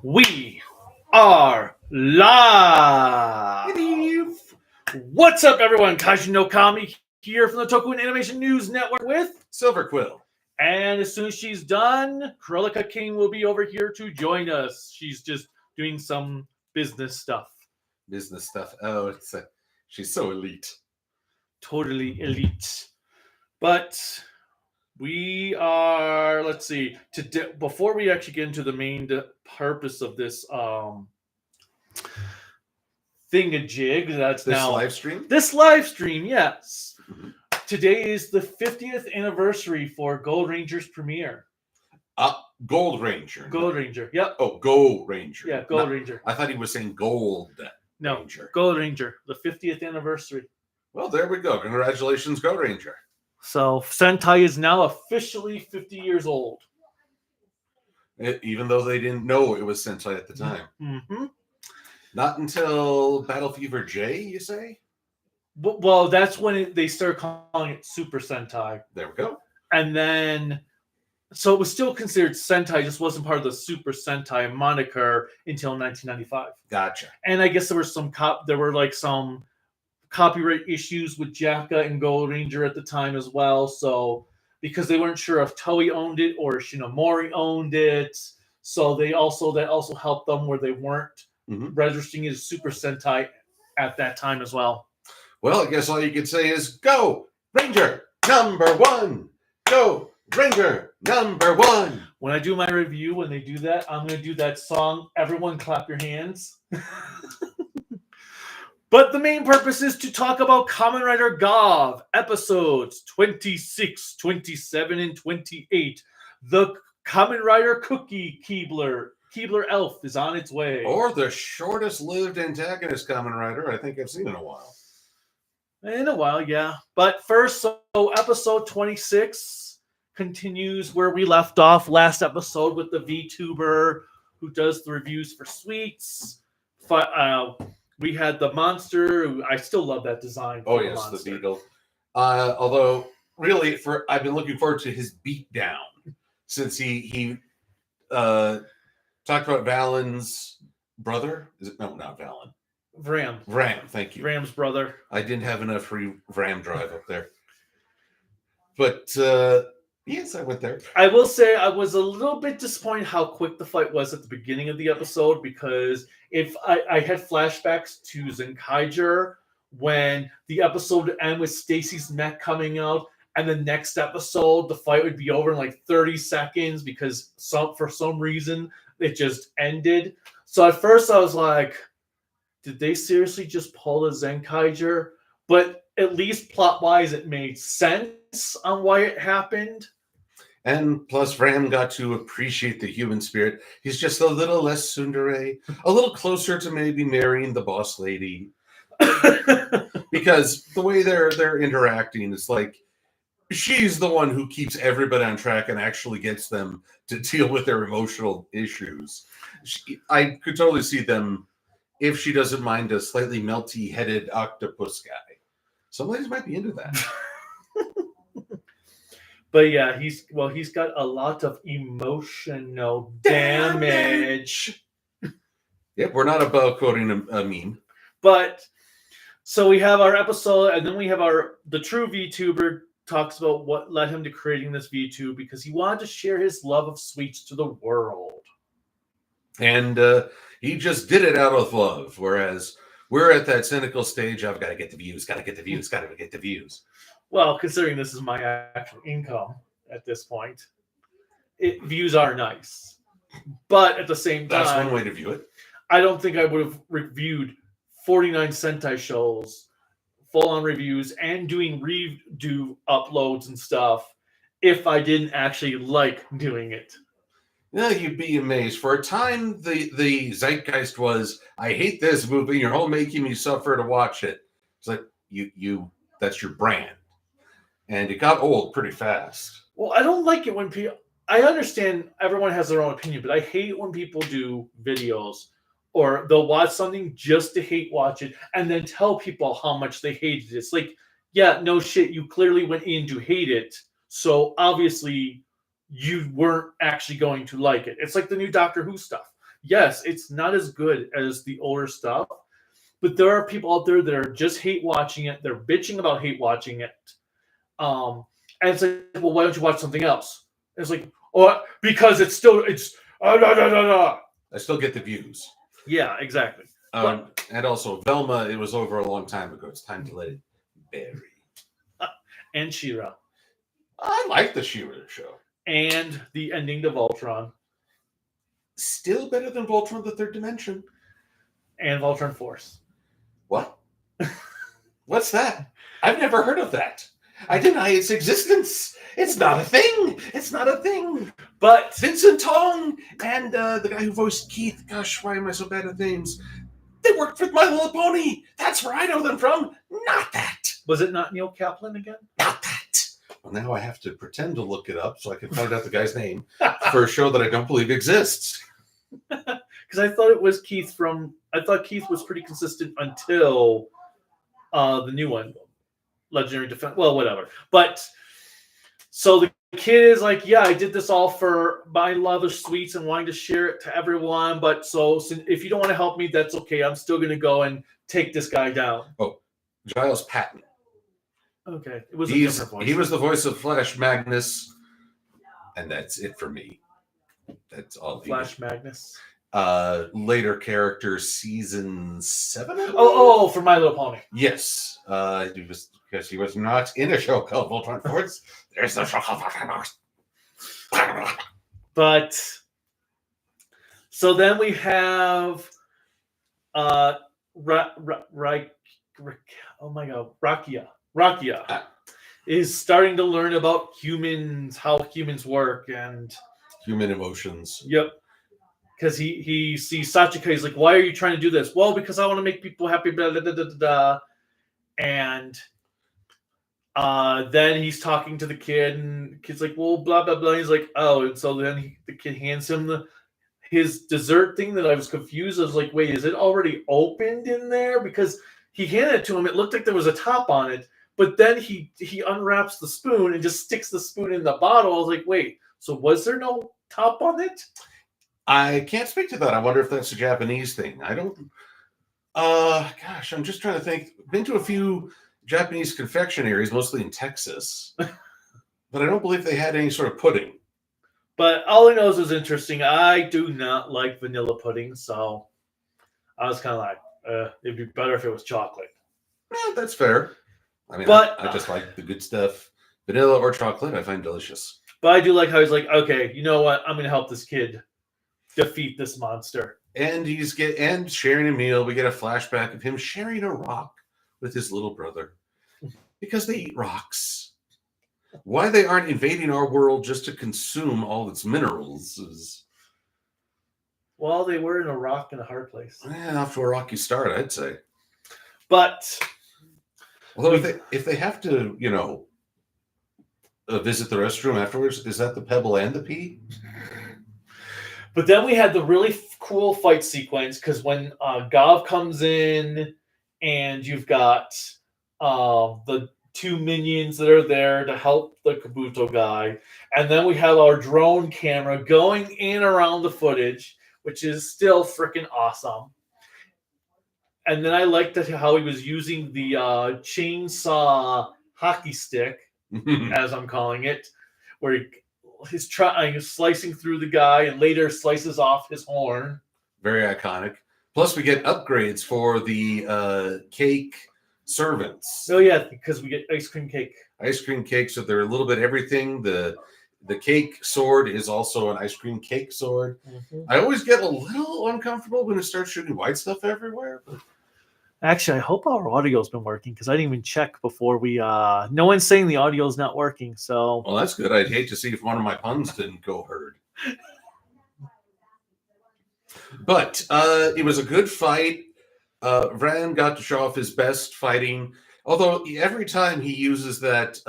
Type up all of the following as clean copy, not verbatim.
We are live. What's up, everyone? Kaiju no Kami here from the Toku and Animation News Network with Silver Quill. And as soon as she's done, Krillika King will be over here to join us. She's just doing some business stuff. Oh, she's so elite. Totally elite. But we are, let's see, today, before we actually get into the main purpose of this thingamajig, that's This now live stream? This live stream, yes. Mm-hmm. Today is the 50th anniversary for Gold Ranger's premiere. Gold Ranger. Gold Ranger, yep. Oh, Gold Ranger. Yeah, Gold Ranger. I thought he was saying Gold No, Ranger. Gold Ranger, the 50th anniversary. Well, there we go. Congratulations, Gold Ranger. So, Sentai is now officially 50 years old. Even though they didn't know it was Sentai at the time. Mm-hmm. Not until Battle Fever J, you say? Well, that's when they started calling it Super Sentai. There we go. And then, so it was still considered Sentai, just wasn't part of the Super Sentai moniker until 1995. Gotcha. And I guess there were some copyright issues with Jaka and Gold Ranger at the time as well. So because they weren't sure if Toei owned it or Shinomori owned it, so that also helped them where they weren't registering it as Super Sentai at that time as well. Well, I guess all you could say is Go Ranger #1. Go Ranger #1. When I do my review, when they do that, I'm going to do that song. Everyone clap your hands. But the main purpose is to talk about Kamen Rider Gavv, episodes 26, 27, and 28. The Kamen Rider Cookie Keebler Elf is on its way. Or the shortest-lived antagonist Kamen Rider I think I've seen in a while. In a while, yeah. But first, so episode 26 continues where we left off last episode with the VTuber who does the reviews for sweets. We had the monster. I still love that design. Oh, yes, the beetle. Although, really, I've been looking forward to his beatdown since he talked about Valen's brother. Is it? No, not Valen. Vram, thank you. Vram's brother. I didn't have enough free Vram drive up there. But, yes, I went there. I will say I was a little bit disappointed how quick the fight was at the beginning of the episode, because if I had flashbacks to Zenkaiger when the episode would end with Stacy's mech coming out, and the next episode the fight would be over in like 30 seconds because for some reason it just ended. So at first I was like, did they seriously just pull a Zenkaiger? But at least plot-wise it made sense on why it happened. And plus, Vram got to appreciate the human spirit. He's just a little less tsundere, a little closer to maybe marrying the boss lady. Because the way they're interacting, it's like she's the one who keeps everybody on track and actually gets them to deal with their emotional issues. I could totally see them, if she doesn't mind a slightly melty-headed octopus guy. Some ladies might be into that. But yeah, he's got a lot of emotional damage. Yep, we're not above quoting a meme. But so we have our episode, and then we have the true VTuber talks about what led him to creating this VTube, because he wanted to share his love of sweets to the world. And he just did it out of love, whereas we're at that cynical stage of gotta get the views. Well, considering this is my actual income at this point, views are nice. But at the same time, that's one way to view it. I don't think I would have reviewed 49 Sentai shows, full-on reviews, and doing redo uploads and stuff if I didn't actually like doing it. Yeah, you'd be amazed. For a time, the zeitgeist was, I hate this movie, you're all making me suffer to watch it. It's like, you that's your brand. And it got old pretty fast. Well, I don't like it when people... I understand everyone has their own opinion, but I hate it when people do videos or they'll watch something just to hate watch it and then tell people how much they hated it. It's like, yeah, no shit, you clearly went in to hate it, so obviously you weren't actually going to like it. It's like the new Doctor Who stuff. Yes, it's not as good as the older stuff, but there are people out there that are just hate watching it. They're bitching about hate watching it. And it's like, well, why don't you watch something else? And it's like, oh, because it's da, da, da, da. I still get the views. Yeah, exactly. And also, Velma, it was over a long time ago. It's time to let it bury. And She-Ra. I like the She-Ra show. And the ending to Voltron. Still better than Voltron the Third Dimension. And Voltron Force. What? What's that? I've never heard of that. I deny its existence. It's not a thing. It's not a thing. But Vincent Tong and the guy who voiced Keith, gosh, why am I so bad at names? They worked with My Little Pony. That's where I know them from. Not that. Was it not Neil Kaplan again? Not that. Well, now I have to pretend to look it up so I can find out the guy's name for a show that I don't believe exists. Because I thought it was Keith I thought Keith was pretty consistent until the new one, Legendary Defense. Well, whatever. But so the kid is like, yeah, I did this all for buying leather sweets and wanting to share it to everyone. But so if you don't want to help me, that's okay. I'm still going to go and take this guy down. Oh, Giles Patton. Okay. It was a different voice. He was the voice of Flash Magnus. And that's it for me. That's all. Flash Magnus. Later character, season 7. Oh, for My Little Pony. Yes, because he was not in a show called Voltron Force. There's no show called Voltron Force. But so then we have oh my god, Rakia is starting to learn about humans, how humans work, and human emotions. Yep. Because he sees Sachika, he's like, why are you trying to do this? Well, because I want to make people happy, blah, blah, blah, blah, blah. And then he's talking to the kid, and the kid's like, well, blah, blah, blah. He's like, oh, and so then the kid hands him his dessert thing that I was confused. I was like, wait, is it already opened in there? Because he handed it to him. It looked like there was a top on it, but then he unwraps the spoon and just sticks the spoon in the bottle. I was like, wait, so was there no top on it? I can't speak to that. I wonder if that's a Japanese thing. I don't. Gosh, I'm just trying to think. Been to a few Japanese confectionaries, mostly in Texas, but I don't believe they had any sort of pudding. But all I know is it was interesting. I do not like vanilla pudding, so I was kind of like, it'd be better if it was chocolate. Yeah, that's fair. I mean, but I just like the good stuff. Vanilla or chocolate, I find delicious. But I do like how he's like, okay, you know what? I'm going to help this kid defeat this monster. And and sharing a meal. We get a flashback of him sharing a rock with his little brother because they eat rocks. Why they aren't invading our world just to consume all its minerals is. Well, they were in a rock in a hard place. Yeah, off to a rocky start, I'd say. But although if they have to, visit the restroom afterwards, is that the pebble and the pea? But then we had the really cool fight sequence because when Gavv comes in and you've got the two minions that are there to help the Kabuto guy. And then we have our drone camera going in around the footage, which is still freaking awesome. And then I liked how he was using the chainsaw hockey stick, as I'm calling it, where he's slicing through the guy and later slices off his horn. Very iconic. Plus, we get upgrades for the cake servants. Oh yeah, because we get ice cream cake. Ice cream cake, so they're a little bit everything. The cake sword is also an ice cream cake sword. Mm-hmm. I always get a little uncomfortable when it starts shooting white stuff everywhere. But... Actually, I hope our audio's been working because I didn't even check before we. No one's saying the audio's not working, so. Well, that's good. I'd hate to see if one of my puns didn't go heard. But it was a good fight. Vran got to show off his best fighting. Although every time he uses that,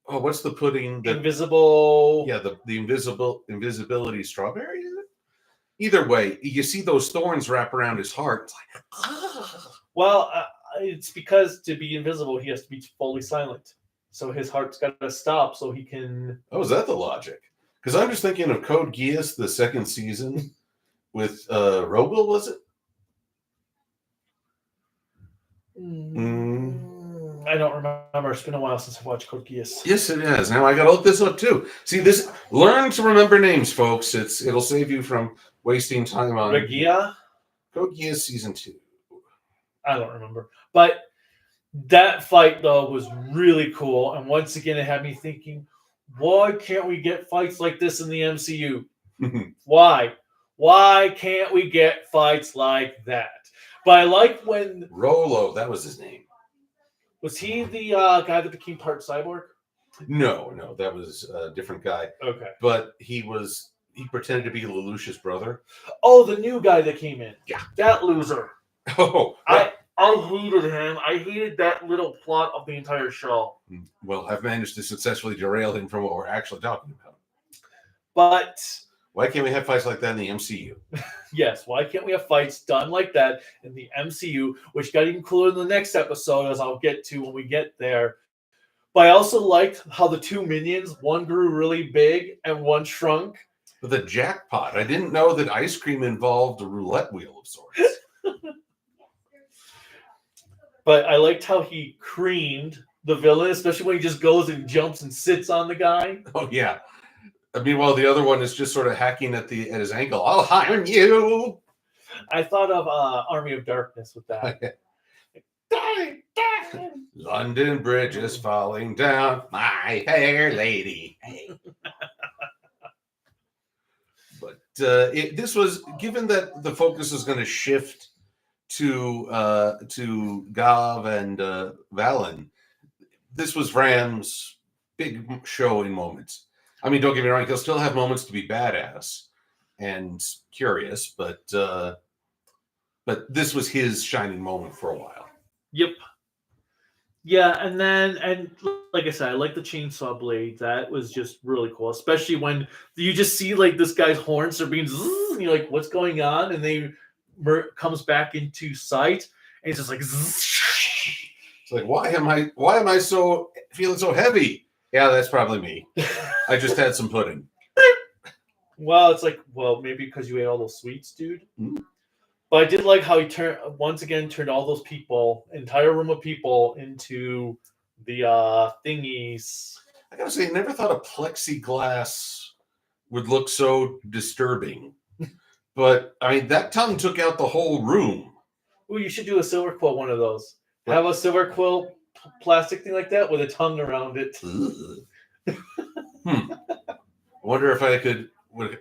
what's the pudding? Invisible. Yeah, the invisibility strawberry. Is it? Either way, you see those thorns wrap around his heart. It's like, ah. Well, it's because to be invisible, he has to be fully silent. So his heart's got to stop so he can. Oh, is that the logic? Because I'm just thinking of Code Geass, the second season. Rogel, was it? I don't remember. It's been a while since I've watched Code Geass. Yes, it has. Now I got to look this up too. See, this learn to remember names, folks. It'll save you from wasting time on Regia? Code Geass season 2. I don't remember. But that fight though was really cool, and once again it had me thinking, why can't we get fights like this in the MCU? Why? Why can't we get fights like that? But I like when Rolo, that was his name. Was he the guy that became part cyborg? No, that was a different guy. Okay. But he pretended to be Lelouch's brother. Oh, the new guy that came in. Yeah. That loser. Oh. I hated him. I hated that little plot of the entire show. Well, I've managed to successfully derail him from what we're actually talking about. But why can't we have fights like that in the MCU? Yes, why can't we have fights done like that in the MCU, which got even cooler in the next episode, as I'll get to when we get there. But I also liked how the two minions, one grew really big and one shrunk. The jackpot. I didn't know that ice cream involved a roulette wheel of sorts. But I liked how he creamed the villain, especially when he just goes and jumps and sits on the guy. Oh, yeah. Meanwhile, the other one is just sort of hacking at his ankle. I'll harm you. I thought of Army of Darkness with that. London Bridge is falling down, my fair lady. But this was, given that the focus is going to shift to Gavv and Valen, this was Ram's big showing moments. I mean, don't get me wrong; he'll still have moments to be badass and curious, but this was his shining moment for a while. Yep. Yeah, and like I said, I like the chainsaw blade. That was just really cool, especially when you just see like this guy's horns are being, and you're like, "What's going on?" And they comes back into sight, and he's just like, it's like, why am I so feeling so heavy? Yeah, that's probably me. I just had some pudding. Well, it's like, maybe because you ate all those sweets, dude. Mm-hmm. But I did like how he turned all those people, entire room of people, into the thingies. I gotta say, I never thought a plexiglass would look so disturbing. But I mean, that tongue took out the whole room. Ooh, you should do a silver quill one of those. What? Have a silver quill plastic thing like that with a tongue around it. I wonder if I could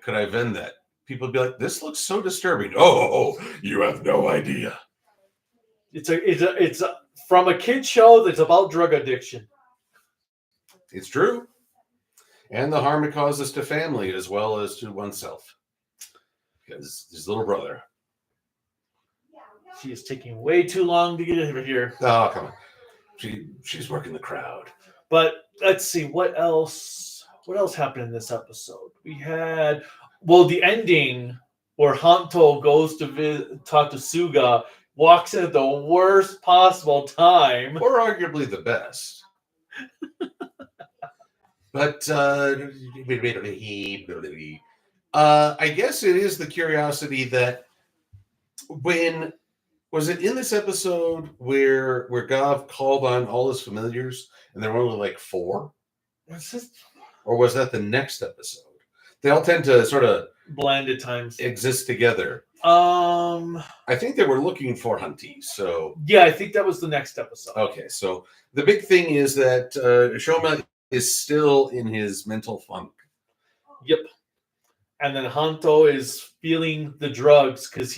I vend that? People would be like, "This looks so disturbing." Oh, you have no idea. It's from a kid show that's about drug addiction. It's true, and the harm it causes to family as well as to oneself. Because his little brother. She is taking way too long to get over here. Oh, come on. She's working the crowd. But let's see, what else happened in this episode? We had, the ending where Hanto goes to talk to Suga, walks in at the worst possible time. Or arguably the best. But I guess it is the curiosity that when was it in this episode where Gavv called on all his familiars and there were only like 4? Or was that the next episode? They all tend to sort of blend at times, exist together. I think they were looking for Hunty. So yeah, I think that was the next episode. Okay, so the big thing is that Shoma is still in his mental funk. Yep. And then Hanto is feeling the drugs because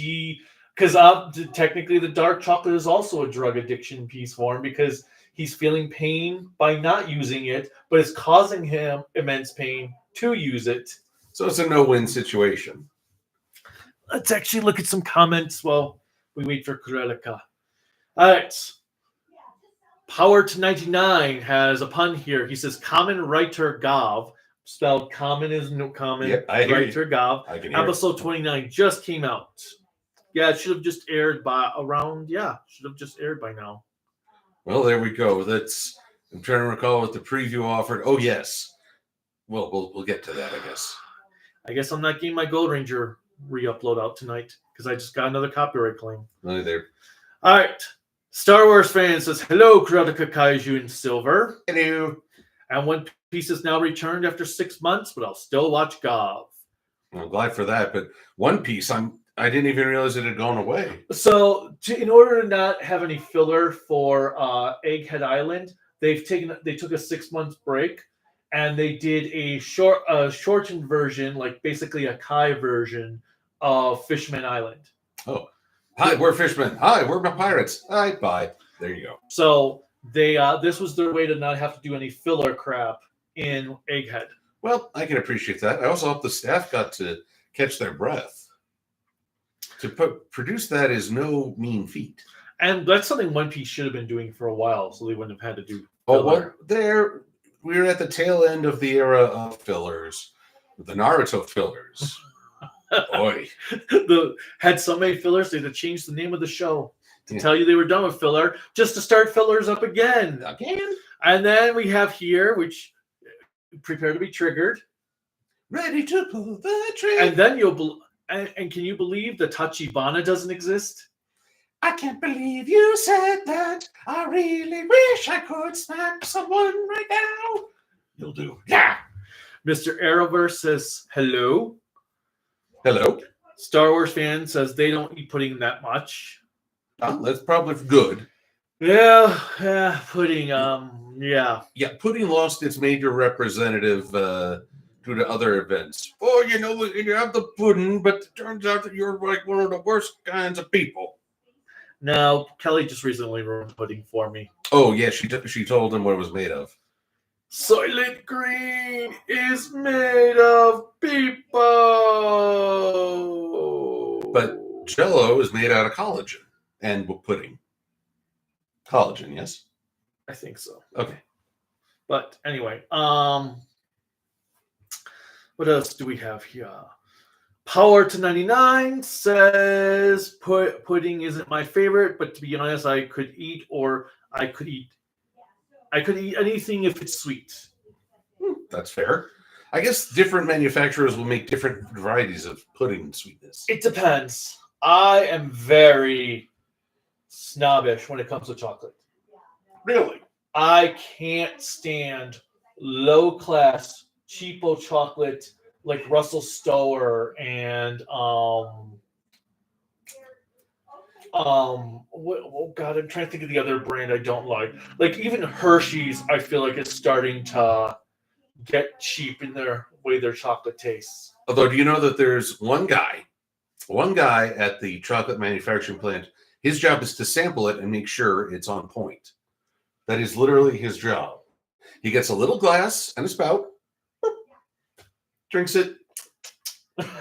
technically the dark chocolate is also a drug addiction piece for him because he's feeling pain by not using it, but it's causing him immense pain to use it. So it's a no-win situation. Let's actually look at some comments while we wait for Kurelika. All right. Power to 99 has a pun here. He says, Kamen writer Gavv. Spelled common is no common. Yep, writer Gavv. Episode 29 just came out. Yeah, it should have just aired by now. Well, there we go. I'm trying to recall what the preview offered. Oh, yes. Well, we'll get to that, I guess. I guess I'm not getting my Gold Ranger re-upload out tonight because I just got another copyright claim. No, there. All right. Star Wars fan says, hello, Karateka Kaiju in Silver. Hello. And One Piece is now returned after 6 months, but I'll still watch Gavv. I'm glad for that. But One Piece, I didn't even realize it had gone away. So in order to not have any filler for Egghead Island, they took a 6 month break and they did a shortened version, like basically a Kai version of Fishman Island. Oh. Hi, we're fishermen. Hi, we're pirates. Hi, bye. There you go. So they this was their way to not have to do any filler crap in Egghead. Well, I can appreciate that. I also hope the staff got to catch their breath. To produce that is no mean feat. And that's something One Piece should have been doing for a while, so they wouldn't have had to do filler. Well, we're at the tail end of the era of fillers. The Naruto fillers. Boy. Had so many fillers, they had to change the name of the show to tell you they were done with filler, just to start fillers up again. And then we have here, which prepare to be triggered. Ready to pull the trigger. And then and can you believe the Tachibana doesn't exist? I can't believe you said that. I really wish I could smack someone right now. You'll do. Yeah. Mr. Arrowverse says, hello. Hello. Star Wars fan says they don't eat pudding that much. That's probably good. Yeah, pudding. Yeah. Pudding lost its major representative due to other events. Oh, you have the pudding, but it turns out that you're like one of the worst kinds of people. No, Kelly just recently ruined pudding for me. Oh yeah, she told him what it was made of. Soylent Green is made of people. But Jell-O is made out of collagen and pudding. Collagen, yes? I think so. Okay. But anyway, what else do we have here? Power to 99 says pudding isn't my favorite, but to be honest, I could eat anything if it's sweet. That's fair. I guess different manufacturers will make different varieties of pudding sweetness. It depends. I am very snobbish when it comes to chocolate. Really? I can't stand low-class, cheapo chocolate like Russell Stower and oh God, I'm trying to think of the other brand I don't like. Like even Hershey's, I feel like it's starting to get cheap in their way their chocolate tastes. Although, do you know that there's one guy at the chocolate manufacturing plant, his job is to sample it and make sure it's on point. That is literally his job. He gets a little glass and a spout, drinks it.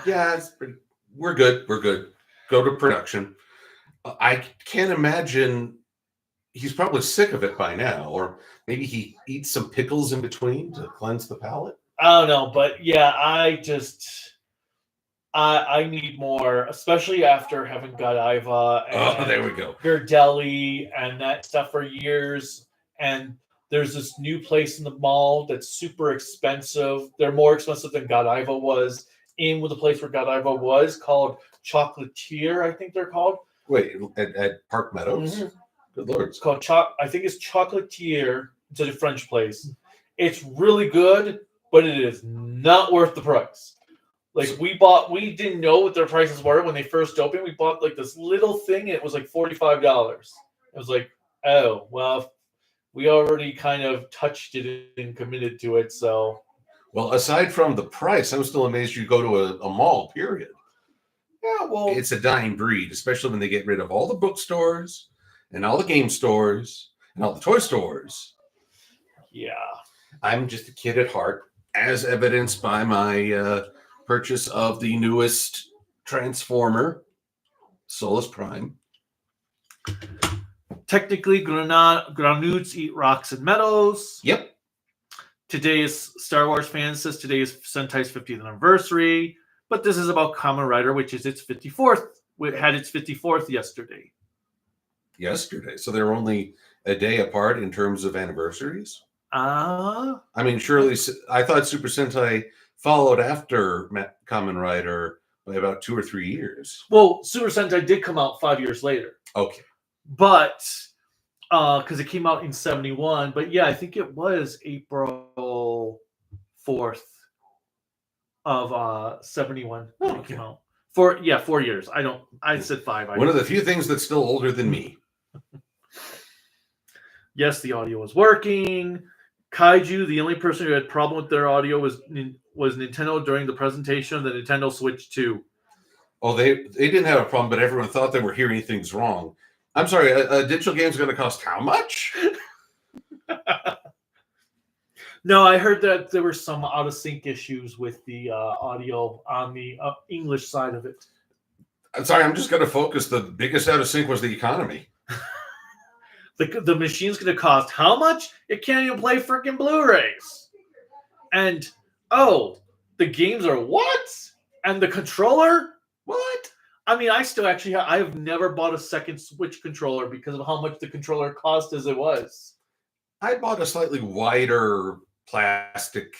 Yeah, we're good. Go to production. I can't imagine he's probably sick of it by now, or maybe he eats some pickles in between to cleanse the palate. I don't know, but yeah, I need more, especially after having Godiva and there we go. Girdelli and that stuff for years. And there's this new place in the mall that's super expensive. They're more expensive than Godiva was. In with the place where Godiva was, called Chocolatier, I think they're called. Wait, at Park Meadows? Mm-hmm. Good Lord. It's called I think it's Chocolatier. It's a French place. It's really good, but it is not worth the price. Like we didn't know what their prices were when they first opened. We bought like this little thing, and it was like $45. It was like, oh, well, we already kind of touched it and committed to it, so. Well, aside from the price, I'm still amazed you go to a mall, period. Yeah, well. It's a dying breed, especially when they get rid of all the bookstores and all the game stores and all the toy stores. Yeah. I'm just a kid at heart, as evidenced by my purchase of the newest Transformer, Solus Prime. Technically, Granudes eat rocks and metals. Yep. Today is Star Wars fan says today is Sentai's 50th anniversary, but this is about Kamen Rider, which is its 54th. It had its 54th yesterday. So they're only a day apart in terms of anniversaries. I mean, surely I thought Super Sentai followed after Kamen Rider by about 2 or 3 years. Well, Super Sentai did come out 5 years later. Okay. But because it came out in 71. But yeah, I think it was April 4th of 71 when it came out. 4 years. I said 5. One of the few things that's still older than me. Yes, the audio was working. Kaiju, the only person who had problem with their audio was Nintendo during the presentation of the Nintendo Switch 2. Oh, they didn't have a problem, but everyone thought they were hearing things wrong. I'm sorry, a digital game is going to cost how much? No, I heard that there were some out of sync issues with the audio on the English side of it. I'm sorry, I'm just going to focus. The biggest out of sync was the economy. The machine's going to cost how much? It can't even play freaking Blu-rays. And, the games are what? And the controller? What? I mean, I've never bought a second Switch controller because of how much the controller cost as it was. I bought a slightly wider plastic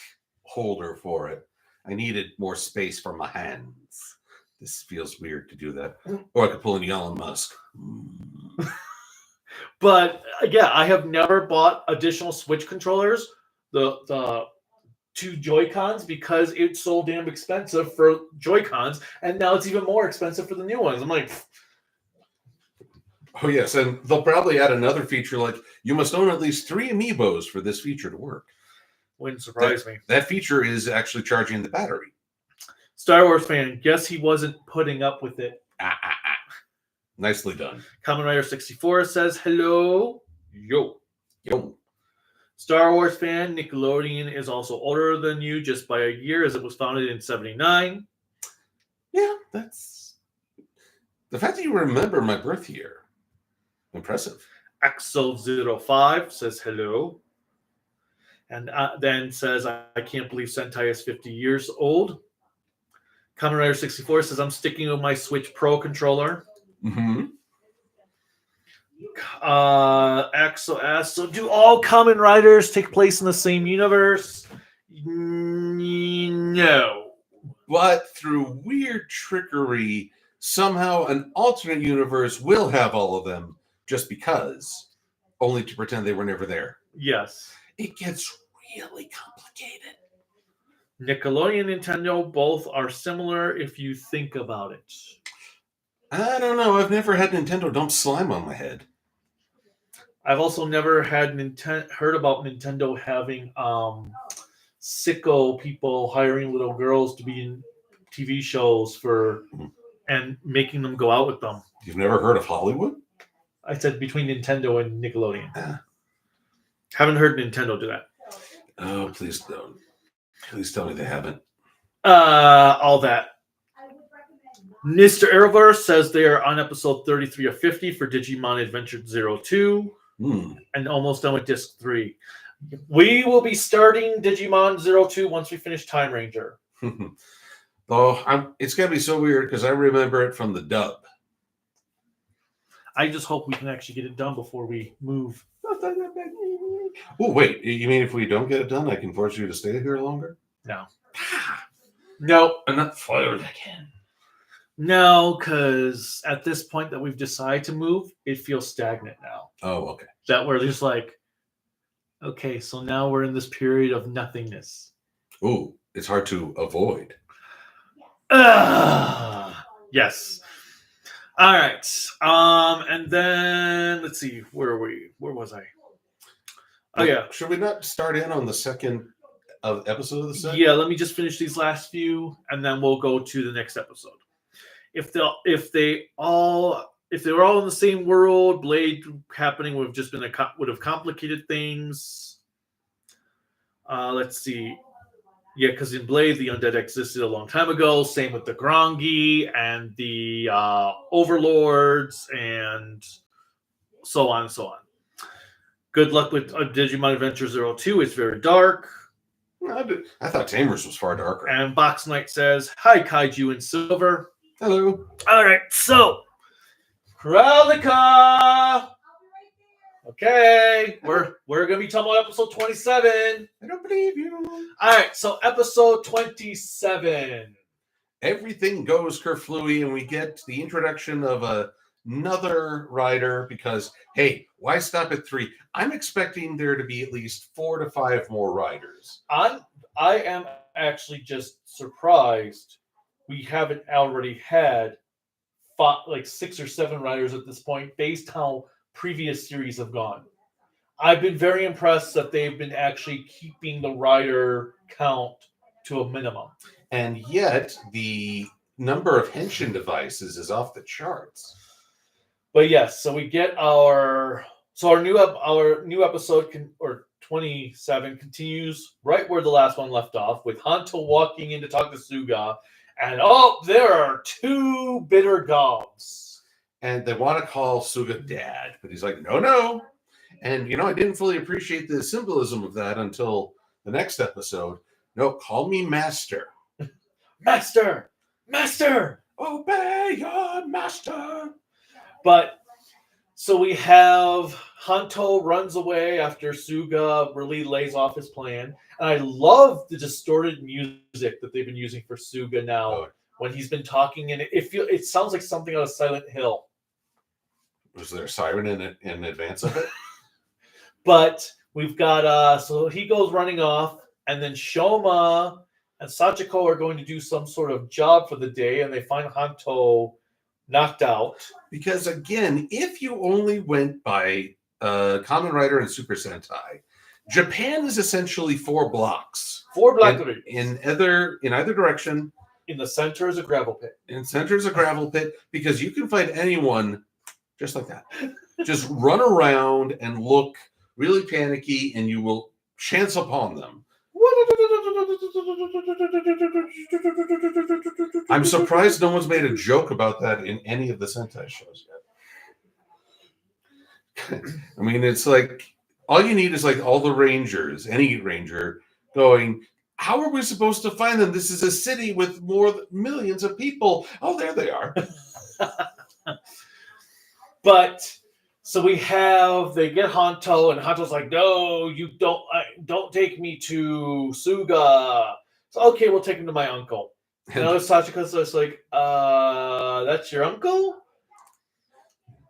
holder for it. I needed more space for my hands. This feels weird to do that. Or I could pull an Elon Musk. But yeah, I have never bought additional Switch controllers, the 2 Joy-Cons, because it's so damn expensive for Joy-Cons, and now it's even more expensive for the new ones. I'm like, oh yes, and they'll probably add another feature like you must own at least 3 amiibos for this feature to work. Wouldn't surprise me. That feature is actually charging the battery. Star Wars fan, guess he wasn't putting up with it. Nicely done. Kamen Rider 64 says hello. Yo. Star Wars fan, Nickelodeon is also older than you just by a year, as it was founded in 79. Yeah, that's the fact that you remember my birth year. Impressive. Axel05 says hello. And then says, I can't believe Sentai is 50 years old. Kamen Rider 64 says, I'm sticking with my Switch Pro controller. Mm-hmm. Axel asks, so do all Kamen Riders take place in the same universe? No. But through weird trickery, somehow an alternate universe will have all of them just because, only to pretend they were never there. Yes. It gets really complicated. Nickelodeon and Nintendo both are similar if you think about it. I don't know. I've never had Nintendo dump slime on my head. I've also never had heard about Nintendo having sicko people hiring little girls to be in TV shows and making them go out with them. You've never heard of Hollywood? I said between Nintendo and Nickelodeon. Haven't heard Nintendo do that. Oh, please don't. Please tell me they haven't. All that. Mr. Arrowverse says they are on episode 33 of 50 for Digimon Adventure 02 and almost done with disc 3. We will be starting Digimon 02 once we finish Time Ranger. It's going to be so weird because I remember it from the dub. I just hope we can actually get it done before we move. Oh, wait. You mean if we don't get it done, I can force you to stay here longer? No. No. I'm not fired again. No, because at this point that we've decided to move, it feels stagnant now. Oh, okay. That we're just like, okay, so now we're in this period of nothingness. Ooh, it's hard to avoid. Yes. All right. And then let's see, where are we? Where was I? Oh yeah. Should we not start in on the second episode of the set? Yeah, let me just finish these last few, and then we'll go to the next episode. If they were all in the same world, Blade happening would have just been would have complicated things. Let's see. Yeah, because in Blade, the undead existed a long time ago. Same with the Grongi and the Overlords and so on and so on. Good luck with Digimon Adventure 02. It's very dark. I thought Tamers was far darker. And Box Knight says, hi, Kaiju in Silver. Hello. All right, so Kralika. Okay, we're gonna be talking about episode 27. I don't believe you. All right, so episode 27. everything goes kerflooey, and we get the introduction of another rider because, hey, why stop at 3? I'm expecting there to be at least 4 to 5 more riders. I am actually just surprised we haven't already had like 6 or 7 riders at this point, based how previous series have gone. I've been very impressed that they've been actually keeping the rider count to a minimum. And yet, the number of henshin devices is off the charts. But yes, so we get our new episode or 27 continues right where the last one left off, with Hanto walking in to talk to Suga, and there are 2 bitter Gavvs. And they want to call Suga dad, but he's like, no. And, I didn't fully appreciate the symbolism of that until the next episode. No, call me master. Master! Obey your master! But, so we have Hanto runs away after Suga really lays off his plan. And I love the distorted music that they've been using for Suga now when he's been talking. And it sounds like something out of Silent Hill. Was there a siren in advance of it? But we've got, so he goes running off, and then Shoma and Sachiko are going to do some sort of job for the day, and they find Hanto knocked out. Because, again, if you only went by Kamen Rider and Super Sentai, Japan is essentially 4 blocks. 4 blocks in either direction. In the center is a gravel pit. Because you can find anyone just like that. Just run around and look really panicky, and you will chance upon them. I'm surprised no one's made a joke about that in any of the Sentai shows yet. I mean, it's like, all you need is like all the rangers, any ranger, going, how are we supposed to find them? This is a city with millions of people. Oh, there they are. But so they get Hanto, and Hanto's like, no, you don't take me to Suga. So, okay, we'll take him to my uncle. And Sachiko's just like, that's your uncle?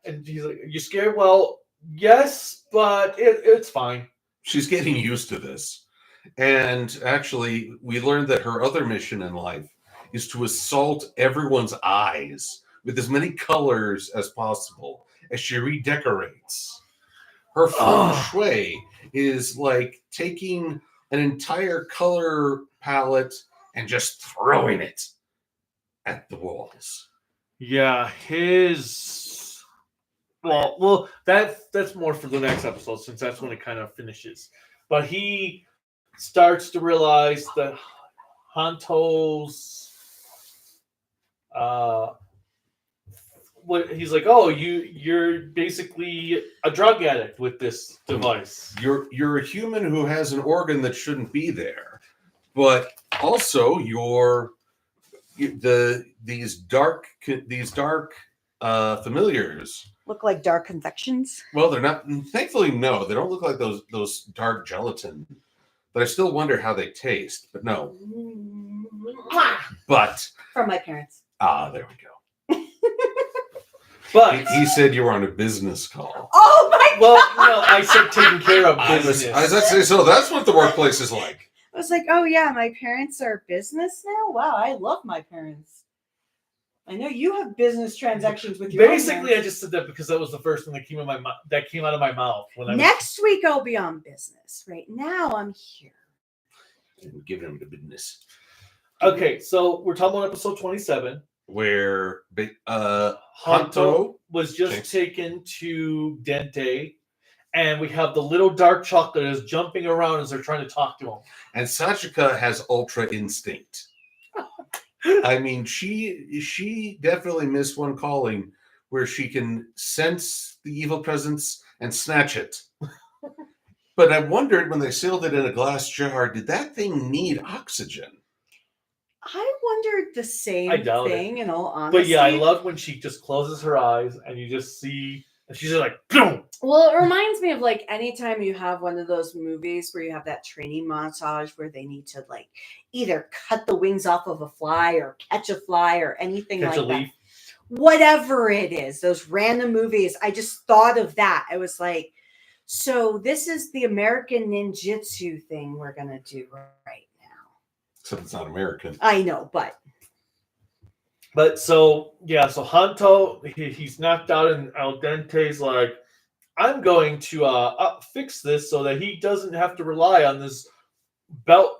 And he's like, you scared? Well, yes, but it's fine. She's getting used to this. And actually, we learned that her other mission in life is to assault everyone's eyes with as many colors as possible as she redecorates. Her feng shui is like taking an entire color palette and just throwing it at the walls. Yeah, well, that's more for the next episode, since that's when it kind of finishes. But he starts to realize that Hanto's he's like, you're basically a drug addict with this device. You're a human who has an organ that shouldn't be there, but also these dark familiars look like dark confections. Well, they're not. Thankfully, no, they don't look like those dark gelatin. But I still wonder how they taste. But no. But from my parents. There we go. But he said you were on a business call. Oh my God! Well, no, I said taking care of business. I was about to say, so that's what the workplace is like. I was like, oh yeah, my parents are business now? Wow, I love my parents. I know you have business transactions with your Basically, I just said that because that was the first thing that came out of my mouth. Next week I'll be on business. Right now I'm here. And giving him the business. Okay, so we're talking about episode 27. Where Hanto was just taken to Dente, and we have the little dark chocolate is jumping around as they're trying to talk to him. And Sachika has ultra instinct. I mean, she definitely missed one calling where she can sense the evil presence and snatch it. But I wondered, when they sealed it in a glass jar, did that thing need oxygen? I wondered the same thing, in all honesty. But yeah, I love when she just closes her eyes and you just see And she's just like, boom. Well, it reminds me of like anytime you have one of those movies where you have that training montage where they need to like either cut the wings off of a fly or catch a fly or anything Catch like a that. leaf. Whatever it is, those random movies, I just thought of that. I was like, so this is the American ninjutsu thing we're going to do right now. Except it's not American. I know, but so Hanto, he's knocked out, and Al Dente's like, I'm going to fix this so that he doesn't have to rely on this belt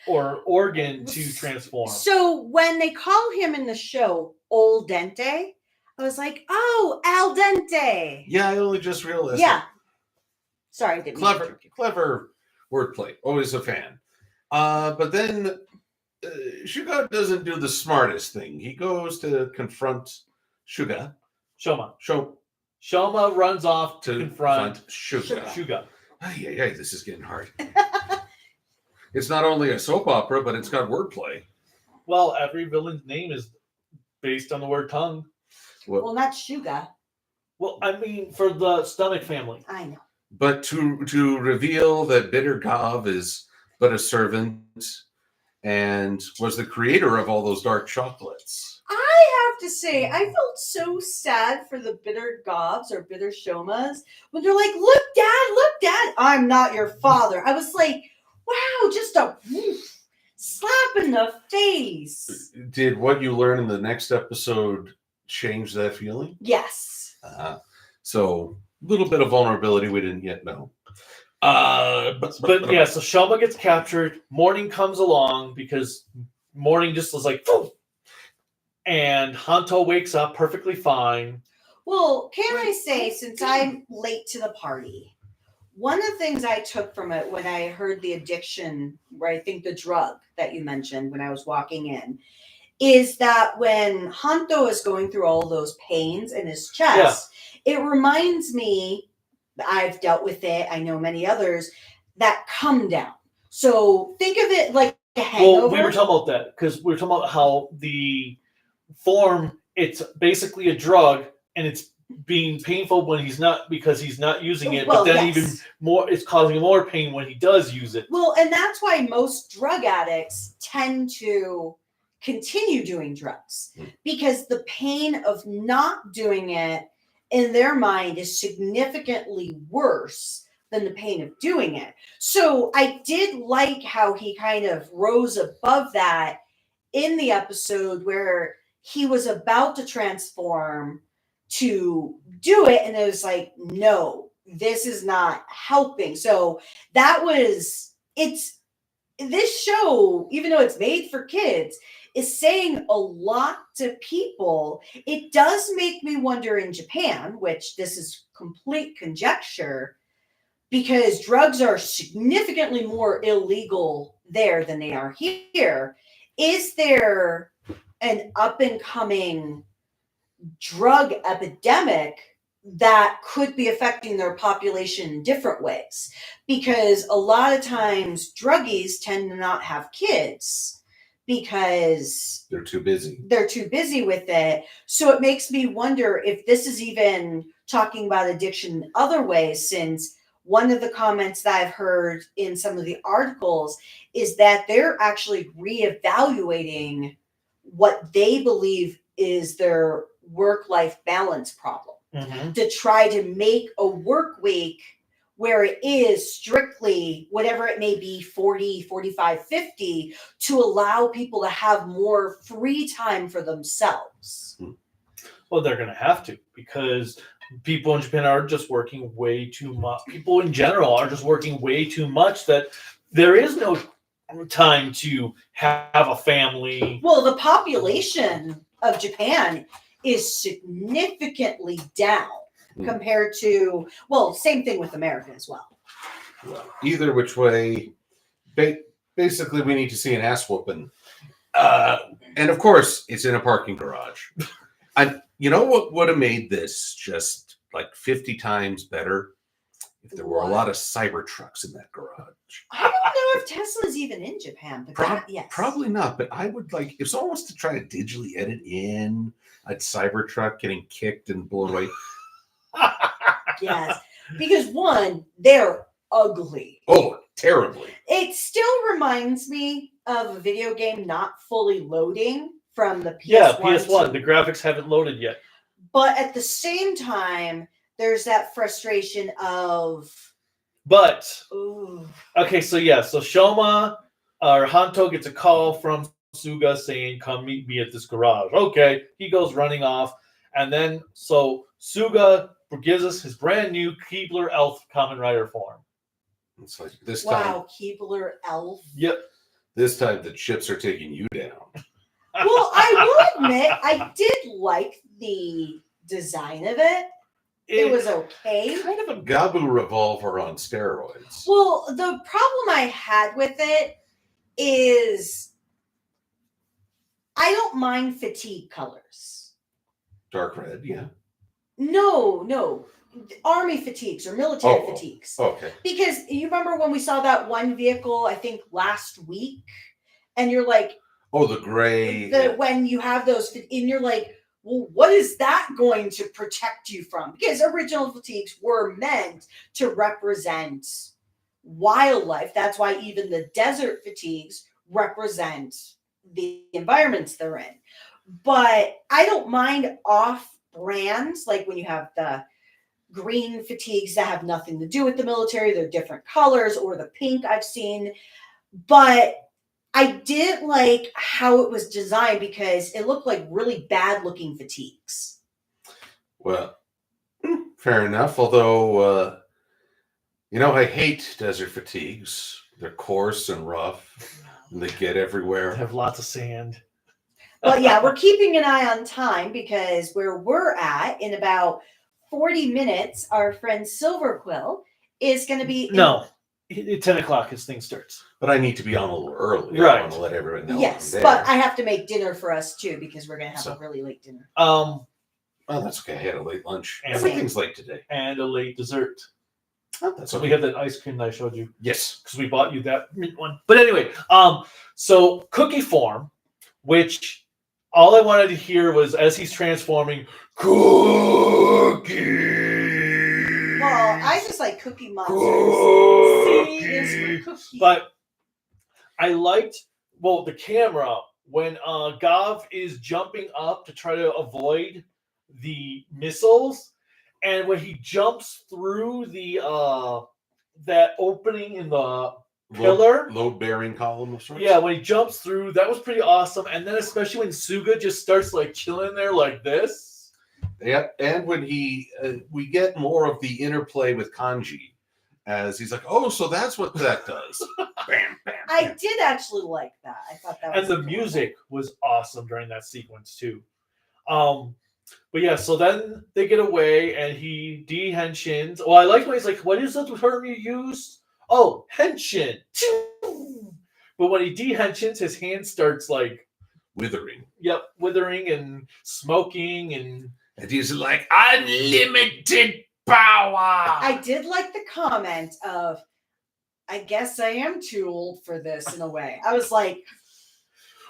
or organ to transform. So when they call him in the show Old Dente, I was like, oh, Al Dente. Yeah, I only just realized. Yeah. Sorry, I didn't mean to Clever, interrupt you. clever wordplay. Always a fan. But then Shuga doesn't do the smartest thing. He goes to confront Shuga. Shoma Show runs off to confront Shuga. Shuga. Hey, this is getting hard. It's not only a soap opera, but it's got wordplay. Well, every villain's name is based on the word tongue. Well, not Shuga. Well, I mean, for the stomach family. I know. But to reveal that Bitter Gavv is but a servant and was the creator of all those dark chocolates. I have to say, I felt so sad for the bitter Gavs or bitter Shomas when they're like, look, Dad, I'm not your father. I was like, wow, just a slap in the face. Did what you learn in the next episode change that feeling? Yes. So a little bit of vulnerability we didn't yet know. But yeah, so Shoma gets captured. Morning comes along because Morning just was like, poof. And Hanto wakes up perfectly fine. Well, can I say, since I'm late to the party, one of the things I took from it when I heard the addiction, where I think the drug that you mentioned when I was walking in, is that when Hanto is going through all those pains in his chest, it reminds me, I've dealt with it, I know many others, that come down. So think of it like a hangover. Well, we were talking about that because we were talking about how the form, it's basically a drug and it's being painful when he's not, because he's not using it, Well, but then yes. even more, it's causing more pain when he does use it. Well, and that's why most drug addicts tend to continue doing drugs, because the pain of not doing it in their mind is significantly worse than the pain of doing it. So I did like how he kind of rose above that in the episode where he was about to transform to do it, and it was like, no, this is not helping. So that was, this show, even though it's made for kids, is saying a lot to people. It does make me wonder in Japan, which this is complete conjecture, because drugs are significantly more illegal there than they are here. Is there an up and coming drug epidemic that could be affecting their population in different ways? Because a lot of times druggies tend to not have kids because They're too busy. They're too busy with it. So it makes me wonder if this is even talking about addiction in other ways, since one of the comments that I've heard in some of the articles is that they're actually reevaluating what they believe is their work-life balance problem, to try to make a work week where it is strictly whatever it may be, 40, 45, 50, to allow people to have more free time for themselves. Well, they're going to have to, because people in Japan are just working way too much. People in general are just working way too much that there is no time to have a family. Well, the population of Japan is significantly down compared to, well, same thing with America as well. Well, either which way, basically we need to see an ass whooping. And of course, it's in a parking garage. You know what would have made this just like 50 times better? If there were a lot of cyber trucks in that garage. I don't know if Tesla's even in Japan, but yes. Probably not. But I would like, if someone was to try to digitally edit in a Cybertruck getting kicked and blown away, Yes. Because one, they're ugly. Oh, terribly. It still reminds me of a video game not fully loading from the PS1. Yeah, PS1. The graphics haven't loaded yet. But at the same time, there's that frustration of. But Ooh. okay, so Shoma or Hanto gets a call from Suga saying, "Come meet me at this garage." Okay, he goes running off, and then so Suga gives us his brand new Keebler Elf Kamen Rider form. It's like this time. Wow, Keebler Elf. Yep. This time the chips are taking you down. Well, I will admit, I did like the design of it. It was okay. Kind of a Gavv revolver on steroids. Well, the problem I had with it is I don't mind fatigue colors. Dark red, yeah. No. Army fatigues or military fatigues. Okay. Because you remember when we saw that one vehicle, I think last week, and you're like, oh, the gray. When you have those, and you're like, well, what is that going to protect you from? Because original fatigues were meant to represent wildlife. That's why even the desert fatigues represent the environments they're in. But I don't mind off brands, like when you have the green fatigues that have nothing to do with the military, they're different colors, or the pink I've seen. But I did like how it was designed because it looked like really bad looking fatigues. Well, fair enough. Although, I hate desert fatigues. They're coarse and rough, and they get everywhere. They have lots of sand. But yeah, we're keeping an eye on time because where we're at in about 40 minutes, our friend Silverquill is going to be... No. At 10 o'clock his thing starts. But I need to be on a little early. Right. I want to let everyone know. Yes, I'm there. but I have to make dinner for us too because we're going to have a really late dinner. Oh, that's okay. I had a late lunch. And Everything's late today. And a late dessert. Oh, that's So okay. we have that ice cream that I showed you. Yes. Because we bought you that mint one. But anyway, so cookie form, which all I wanted to hear was as he's transforming, cookie. Well, I just like Cookie Monsters. Cookie. C is for cookie. But I liked, the camera, when Gavv is jumping up to try to avoid the missiles, and when he jumps through the that opening in the pillar. Load-bearing column of sorts? Yeah, when he jumps through, that was pretty awesome. And then especially when Suga just starts like chilling there like this. Yeah, and when we get more of the interplay with Kanji, as he's like, "Oh, so that's what that does." Bam, bam. I did actually like that. I thought that was And the music was awesome during that sequence too. But yeah, so then they get away and he de-henshins. Oh, I like when he's like, "What is that term you used?" Oh, henshin. But when he de-henshins, his hand starts like Withering. Yep, withering and smoking and he's like, unlimited power. I did like the comment of, I guess I am too old for this in a way. I was like,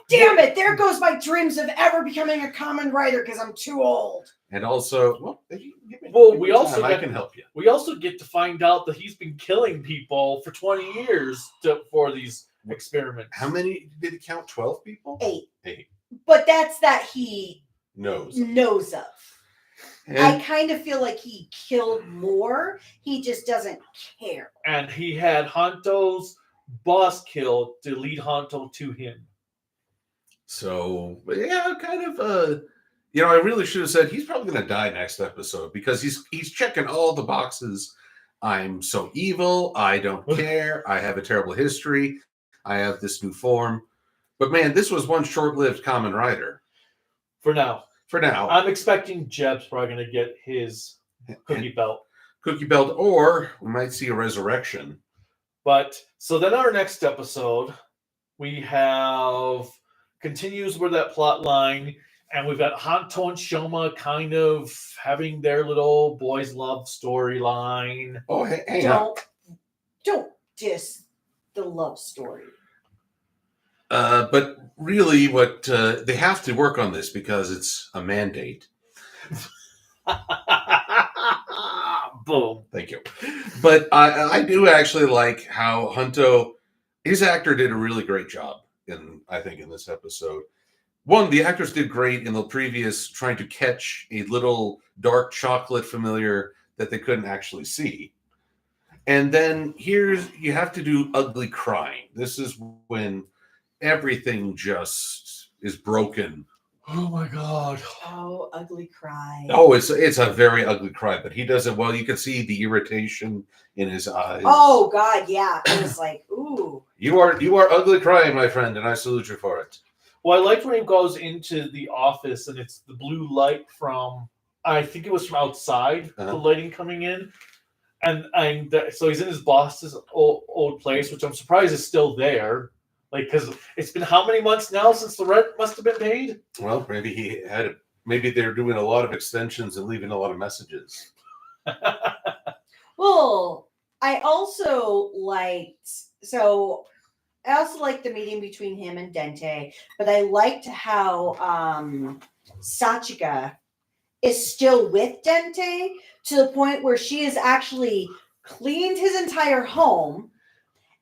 damn it, there goes my dreams of ever becoming a Kamen Rider because I'm too old. And also, I can help you. We also get to find out that he's been killing people for 20 years for these experiments. How many did he count? 12 people? 8. But that's that he knows of. And I kind of feel like he killed more. He just doesn't care. And he had Hanto's boss killed to lead Hanto to him. So, yeah, kind of, I really should have said he's probably going to die next episode because he's checking all the boxes. I'm so evil. I don't care. I have a terrible history. I have this new form. But man, this was one short-lived Kamen Rider. For now. I'm expecting Jeb's probably going to get his cookie belt. Cookie belt, or we might see a resurrection. But, so then our next episode, we have, continues with that plot line, and we've got Hanto and Shoma kind of having their little boys' love storyline. Oh, hang on. Don't diss the love story. But really, what they have to work on this because it's a mandate. Boom. Thank you. But I do actually like how Hunto, his actor did a really great job in this episode. One, the actors did great in the previous trying to catch a little dark chocolate familiar that they couldn't actually see. And then you have to do ugly crying. This is when everything just is broken. Oh my god. Oh, ugly cry. Oh, it's a very ugly cry, but he does it well. You can see the irritation in his eyes. Oh God, yeah. It was like, ooh. You are ugly crying, my friend, and I salute you for it. Well, I liked when he goes into the office and it's the blue light from, I think it was from outside, the lighting coming in. So he's in his boss's old place, which I'm surprised is still there. Like, because it's been how many months now since the rent must have been paid? Well, maybe they're doing a lot of extensions and leaving a lot of messages. Well, I also liked the meeting between him and Dente, but I liked how Sachika is still with Dente to the point where she has actually cleaned his entire home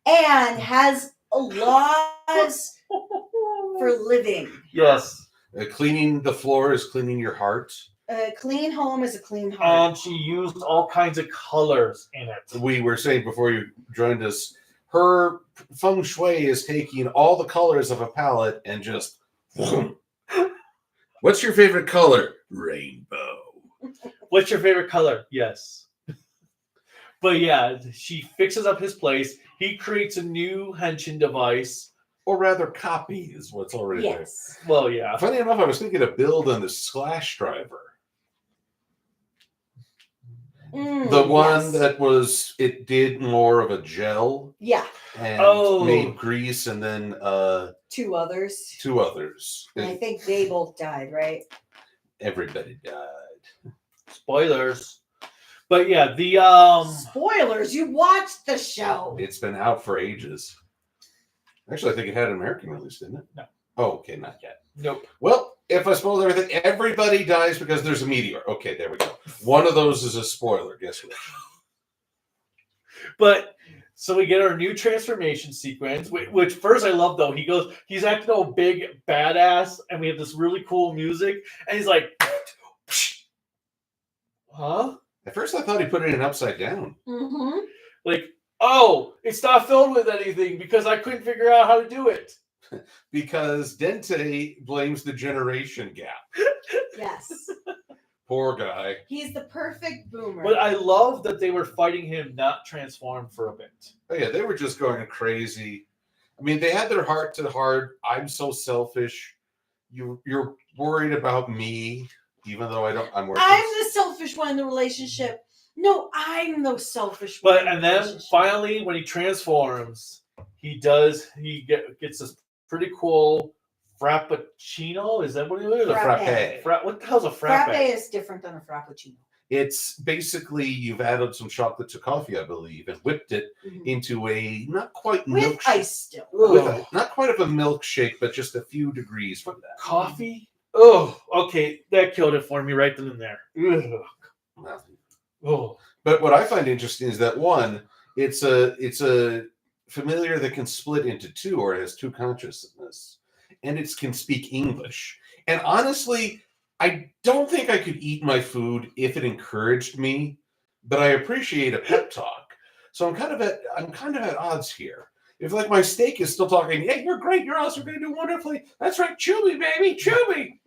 and has laws for living. Yes. Cleaning the floor is cleaning your heart. A clean home is a clean heart. And she used all kinds of colors in it. We were saying before you joined us, her feng shui is taking all the colors of a palette and just... What's your favorite color? Rainbow. What's your favorite color? Yes. But yeah, she fixes up his place. He creates a new henshin device. Or rather, copy is what's already there. Well, yeah. Funny enough, I was thinking of build on the Slash driver. The one that it did more of a gel. Yeah. And made grease and then two others. And I think they both died, right? Everybody died. Spoilers. But yeah, the spoilers, you watched the show. It's been out for ages. Actually, I think it had an American release, didn't it? No. Oh, okay, not yet. Nope. Well, if I spoil everything, everybody dies because there's a meteor. Okay, there we go. One of those is a spoiler. Guess what? But so we get our new transformation sequence, which first I love though. He's acting all big badass, and we have this really cool music, and he's like, huh? At first, I thought he put it in upside down. Mm-hmm. Like, oh, it's not filled with anything because I couldn't figure out how to do it. Because Dente blames the generation gap. Yes. Poor guy. He's the perfect boomer. But I love that they were fighting him not transform for a bit. Oh yeah, they were just going crazy. I mean, they had their heart to heart. I'm so selfish. You're worried about me, even though I'm worried. I'm the selfish one in the relationship. No, I'm the selfish one. And then finally, when he transforms, he gets this pretty cool frappuccino. Is that what it is? A frappe. What the hell's a frappe? Frappe is different than a frappuccino. It's basically you've added some chocolate to coffee, I believe, and whipped it into a not quite with milkshake. Ice still. Not quite of a milkshake, but just a few degrees from that. Coffee? Oh, okay. That killed it for me right then and there. Well, Oh. but what I find interesting is that one, it's a familiar that can split into two or has two consciousness, and it can speak English. And honestly, I don't think I could eat my food if it encouraged me, but I appreciate a pep talk. So I'm kind of at odds here. If like my steak is still talking, hey, you're great, you're awesome, you're gonna do wonderfully. That's right, chew me, baby, chew me.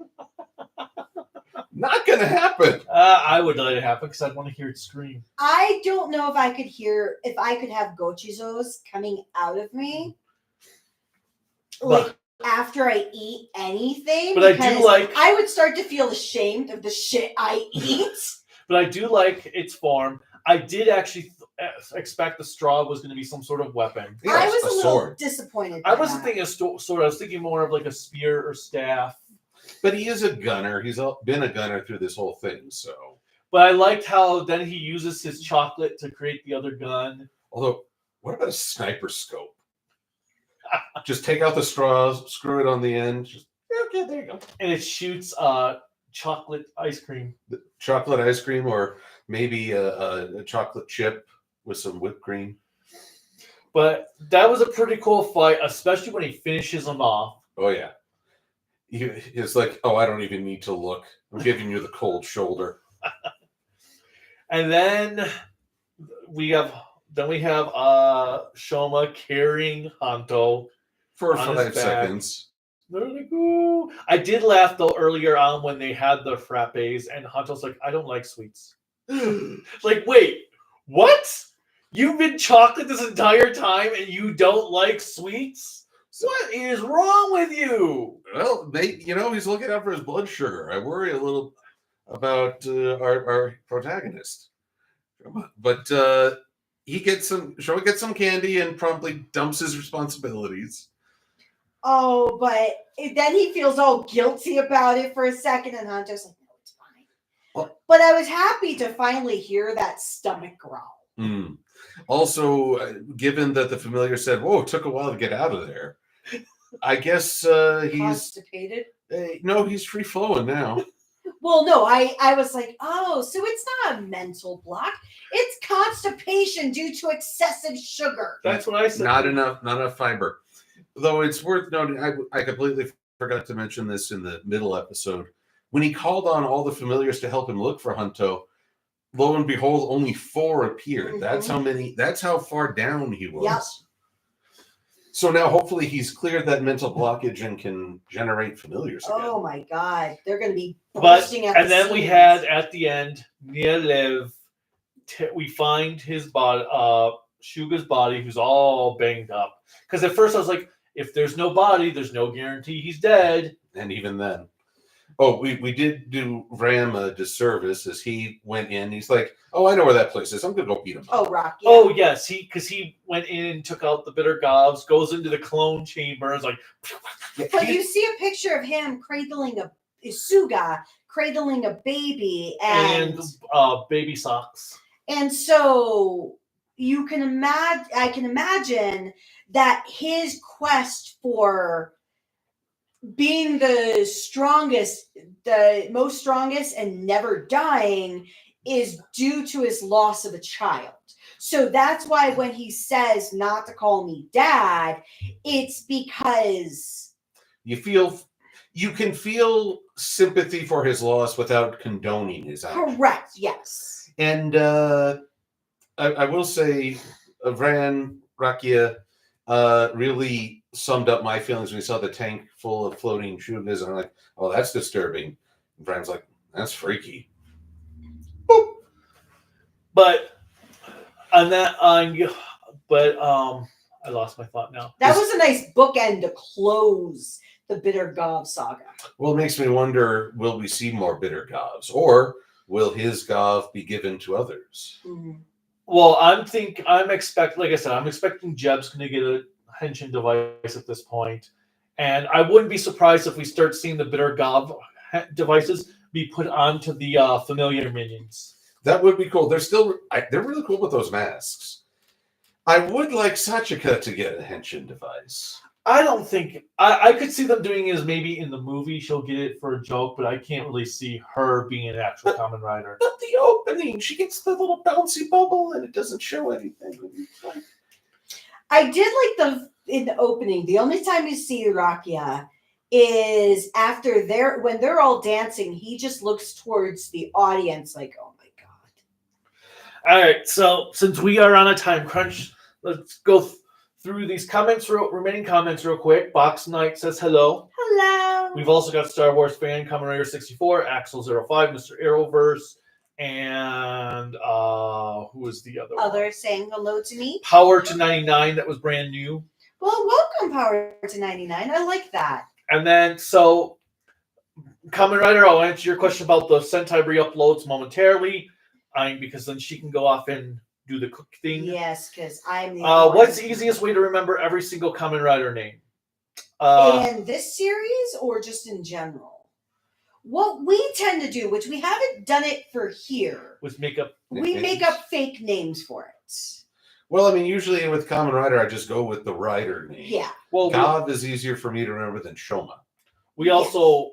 Not gonna happen. I would let it happen because I'd want to hear it scream. I don't know if I could have gochizos coming out of me. Like after I eat anything. But I would start to feel ashamed of the shit I eat. But I do like its form. I did actually expect the straw was going to be some sort of weapon. Yeah, I was a little sword. disappointed. I wasn't thinking a sword. I was thinking more of like a spear or staff. But he is a gunner. He's been a gunner through this whole thing. So. But I liked how then he uses his chocolate to create the other gun. Although, what about a sniper scope? Just take out the straws, screw it on the end. Okay, there you go. And it shoots chocolate ice cream. Chocolate ice cream, or maybe a chocolate chip with some whipped cream. But that was a pretty cool fight, especially when he finishes him off. Oh yeah, it's like, oh, I don't even need to look. I'm giving you the cold shoulder. And then we have Shoma carrying Hanto For on his 5 back. seconds. They're like, ooh. I did laugh though earlier on when they had the frappes, and Hanto's like, I don't like sweets. Like, wait, what? You've been chocolate this entire time and you don't like sweets? What is wrong with you? Well, he's looking out for his blood sugar. I worry a little about our protagonist, but Shoma gets some candy and promptly dumps his responsibilities. Oh, but then he feels all guilty about it for a second, and Hanto's like, no, it's fine. Well, but I was happy to finally hear that stomach growl. Also, given that the familiar said, whoa, it took a while to get out of there, I guess he's constipated. No, he's free flowing now. Well, no, I was like, oh, so it's not a mental block. It's constipation due to excessive sugar. That's what I said. Not enough fiber. Though it's worth noting, I completely forgot to mention this in the middle episode. When he called on all the familiars to help him look for Hanto, lo and behold, only 4 appeared. Mm-hmm. That's how far down he was. Yep. So now hopefully he's cleared that mental blockage and can generate familiars again. Oh my God. They're going to be bursting out. And then we had at the end, Nielev, we find his body, Shuga's body, who's all banged up. Because at first I was like, if there's no body, there's no guarantee he's dead. And even then. Oh, we did do Ram a disservice as he went in. He's like, oh, I know where that place is. I'm going to go beat him. Oh, Rock. Yeah. Oh, yes. Because he went in and took out the bitter gobs, goes into the clone chamber. And is like, but you see a picture of him cradling Suga cradling a baby and baby socks. And so you can imagine, I can imagine that his quest for being the most strongest and never dying is due to his loss of a child. So that's why when he says not to call me dad, it's because you can feel sympathy for his loss without condoning his actions. Correct, yes. And I will say Vran Rakia really summed up my feelings when we saw the tank full of floating Shugas, and I'm like, oh, that's disturbing. And Vran's like, that's freaky. Boop. But on that, I lost my thought now. That was a nice bookend to close the Bitter Gavv saga. Well, it makes me wonder, will we see more Bitter Gavs, or will his Gavv be given to others? Mm-hmm. Well, I'm expecting Jeb's going to get a henshin device at this point. And I wouldn't be surprised if we start seeing the Bitter Gavv devices be put onto the familiar minions. That would be cool. They're really cool with those masks. I would like Sachika to get a henshin device. I don't think I could see them doing it as maybe in the movie she'll get it for a joke, but I can't really see her being an actual Kamen Rider. But the opening, she gets the little bouncy bubble and it doesn't show anything. I did like in the opening. The only time you see Rakia is after when they're all dancing. He just looks towards the audience like, "Oh my god!" All right, so since we are on a time crunch, let's go through these remaining comments real quick. Box Knight says hello. Hello. We've also got Star Wars fan, Kamen Rider 64, Axel05, Mr. Arrowverse, and who is the other one? Saying hello to me. Power to 99, that was brand new. Well, welcome, Power to 99. I like that. And then, so, Kamen Rider, I'll answer your question about the Sentai re-uploads momentarily, because then she can go off and do the cook thing. Yes, because I'm the what's the easiest way to remember every single Kamen Rider name? In this series or just in general? What we tend to do, which we haven't done it for here, was make up fake names for it. Well, I mean, usually with Kamen Rider, I just go with the rider name. Yeah. Well, Gavv is easier for me to remember than Shoma. We also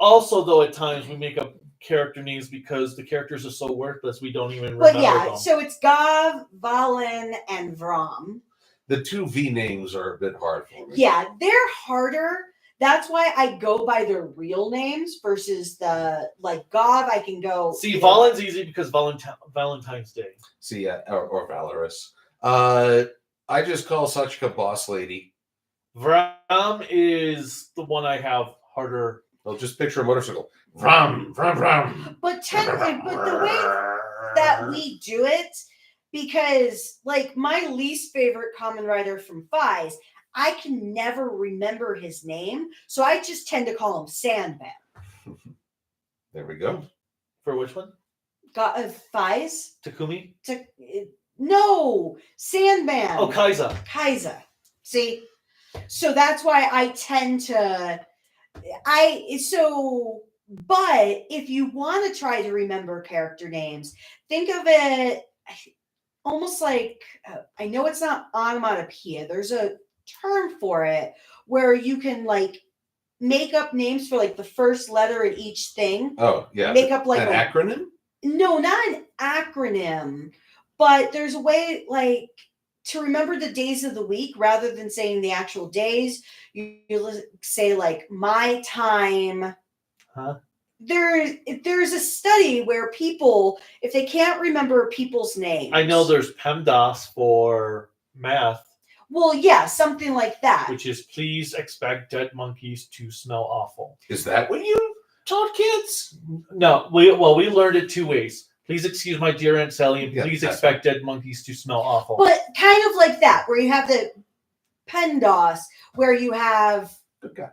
Also, though, at times we make up character names because the characters are so worthless we don't even But remember yeah, them. so it's Gavv, Valen, and Vrom. The two V names are a bit hard for me. Yeah, they're harder. That's why I go by their real names versus the like Gavv. I can go. See, Valen's easy because Valentine's Day. See, or Valorous. I just call Sachika Boss Lady. Vram is the one I have harder. I'll just picture a motorcycle. Vram, vram, vram. But the way that we do it, because like my least favorite Kamen Rider from Fies, I can never remember his name, so I just tend to call him Sandman. There we go. For which one? Fies? Takumi? No, Sandman. Oh, Kaiza. Kaiza. See? So that's why I tend to but if you want to try to remember character names, think of it almost like I know it's not onomatopoeia. There's a term for it where you can like make up names for like the first letter in each thing. Oh, yeah. Make up like an acronym? No, not an acronym, but there's a way like to remember the days of the week rather than saying the actual days. You say like my time. Huh? There's a study where people, if they can't remember people's names. I know there's PEMDAS for math. Well, yeah, something like that. Which is please expect dead monkeys to smell awful. Is that what you taught kids? No, we learned it two ways. Please excuse my dear Aunt Sally, and Yeah, please that's expect dead monkeys to smell awful. But kind of like that, where you have the PEMDAS, where you have Okay.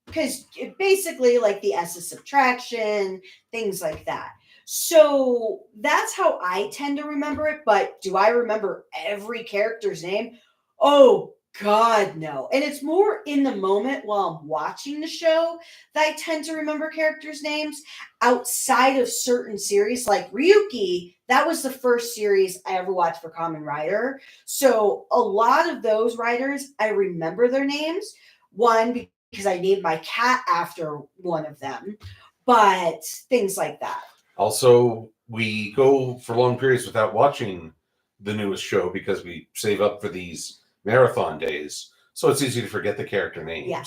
Because basically like the S of subtraction, things like that. So that's how I tend to remember it. But do I remember every character's name? Oh, God, no. And it's more in the moment while I'm watching the show that I tend to remember characters' names outside of certain series. Like Ryuki, that was the first series I ever watched for Kamen Rider. So a lot of those writers, I remember their names. One, because I named my cat after one of them, but things like that. Also, we go for long periods without watching the newest show because we save up for these marathon days. So it's easy to forget the character names. Yeah.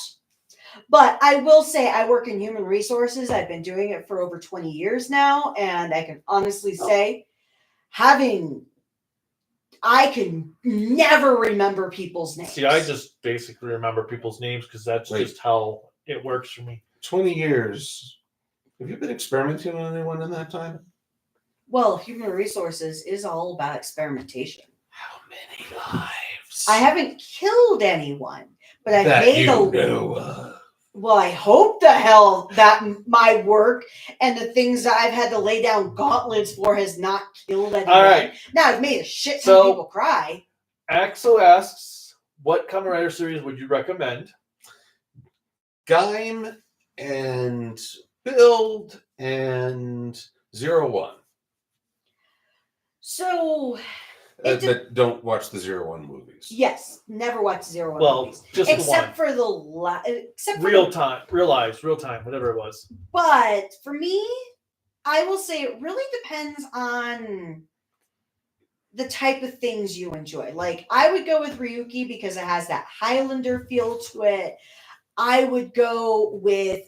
But I will say I work in human resources. I've been doing it for over 20 years now. And I can honestly say I can never remember people's names. See, I just basically remember people's names because that's just how it works for me. 20 years. Have you been experimenting on anyone in that time? Well, human resources is all about experimentation. How many lives? I haven't killed anyone, but I've made Well, I hope the hell that my work and the things that I've had to lay down gauntlets for has not killed anyone. All right. Now I've made a shit ton of people cry. Axel asks, what Kamen Rider series would you recommend? Gaim and Build and 01. So That don't watch the 01 movies. yes, never watched 01 Well, movies. just except the one. for the Real time, whatever it was. But for me, I will say it really depends on the type of things you enjoy. Like I would go with Ryuki because it has that Highlander feel to it. I would go with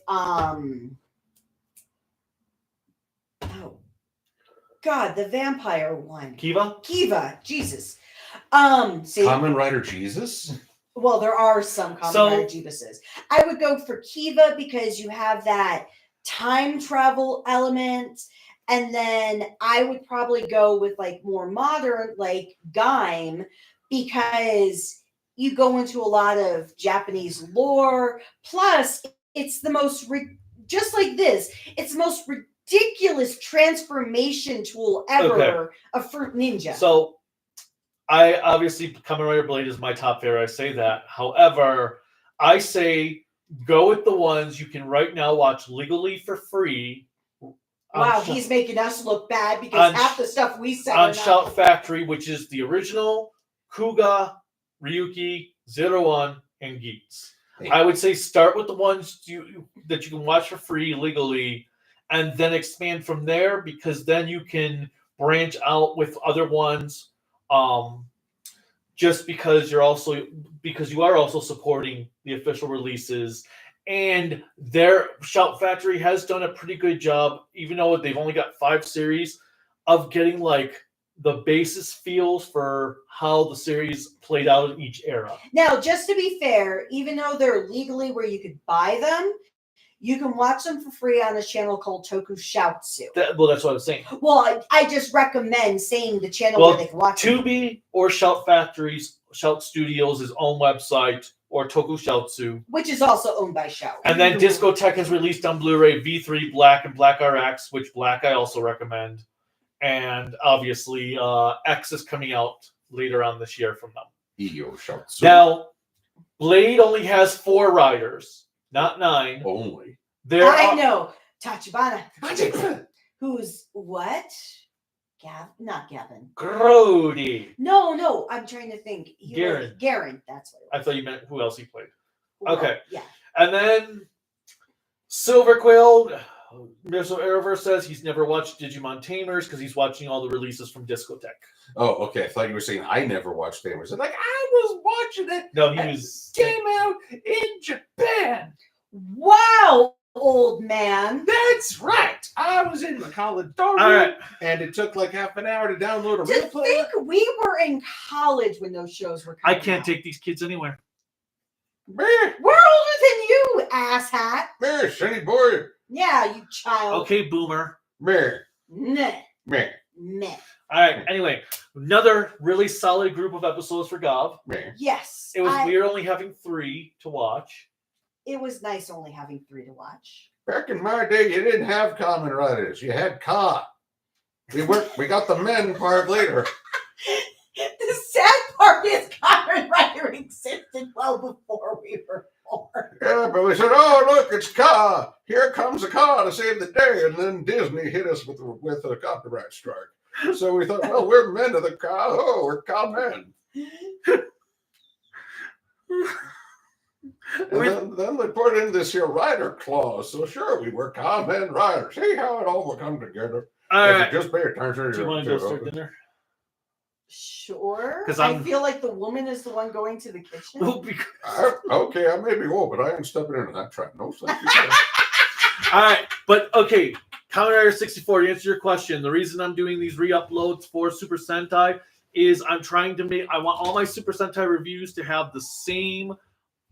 God, the vampire one. Kiva? Jesus. See, Kamen Rider Jesus? well, there are some Kamen Rider Jebuses. I would go for Kiva because you have that time travel element. And then I would probably go with like more modern, like Gaim, because you go into a lot of Japanese lore. Plus, it's the most, just like this, it's the most ridiculous transformation tool ever of Fruit Ninja. So, I obviously Kamen Rider Blade is my top favorite. I say that. However, I say go with the ones you can right now watch legally for free. Wow, he's making us look bad because half the stuff we said on Shout Factory, which is the original Kuga, Ryuki, 01, and Geats. I would say start with the ones that you can watch for free legally, and then expand from there, because then you can branch out with other ones. Just because you are also supporting the official releases, and their Shout Factory has done a pretty good job, even though they've only got 5 series, of getting like the basis feels for how the series played out in each era. Now, just to be fair, even though they're legally where you could buy them, you can watch them for free on a channel called Toku Shoutsu. That's what I was saying. Well, I just recommend saying the channel Well, where they can watch them. Tubi or Shout Factory's Shout Studios' own website, or Toku Shoutsu. Which is also owned by Shout. And then Discotek has released on Blu-ray V3 Black and Black RX, which Black I also recommend. And obviously, X is coming out later on this year from them. EO Shoutsu. Now, Blade only has 4 riders, not 9. Only. I know. Tachibana. Tachibana. Who's what? Not Gavin. Grody. No, I'm trying to think. Garen. Garen, that's what it was. I thought you meant who else he played. Well, Okay. Yeah. And then Silver Quill, Mr. Arrowverse says he's never watched Digimon Tamers because he's watching all the releases from Discotek. Oh, okay. I thought you were saying I never watched Tamers. Like, I was watching it. No, he was. Came out in Japan. Wow, old man. That's right. I was in the college dorm room, All right. and it took like half an hour to download a To real player. think we were in college when those shows were I coming can't out. take these kids anywhere. Meh, We're older than you, asshat. meh, shitty boy. Yeah, you child. Okay, boomer. Meh, Meh. meh, Meh. All right. Anyway, another really solid group of episodes for Gavv. meh. Yes. It was weird only having 3 to watch. It was nice only having 3 to watch. Back in my day, you didn't have Kamen Riders. You had Ka. We got the men part later. The sad part is Kamen Rider existed well before we were born. Yeah, but we said, "Oh, look, it's Ka. Here comes a Ka to save the day." And then Disney hit us with a copyright strike. So we thought, well, we're men of the Ka. Oh, we're Ka men. And then they put in this here rider clause. So sure, we were Ka men riders. See how it all will come together. All If right. you just pay attention. Do you want to go start dinner? Sure. 'Cause I I'm- feel like the woman is the one going to the kitchen. Well, because- Okay, I may be old, but I ain't stepping into that trap. No, thank you. All right, but okay, Kamen Rider 64, to answer your question, the reason I'm doing these re-uploads for Super Sentai is I'm trying to I want all my Super Sentai reviews to have the same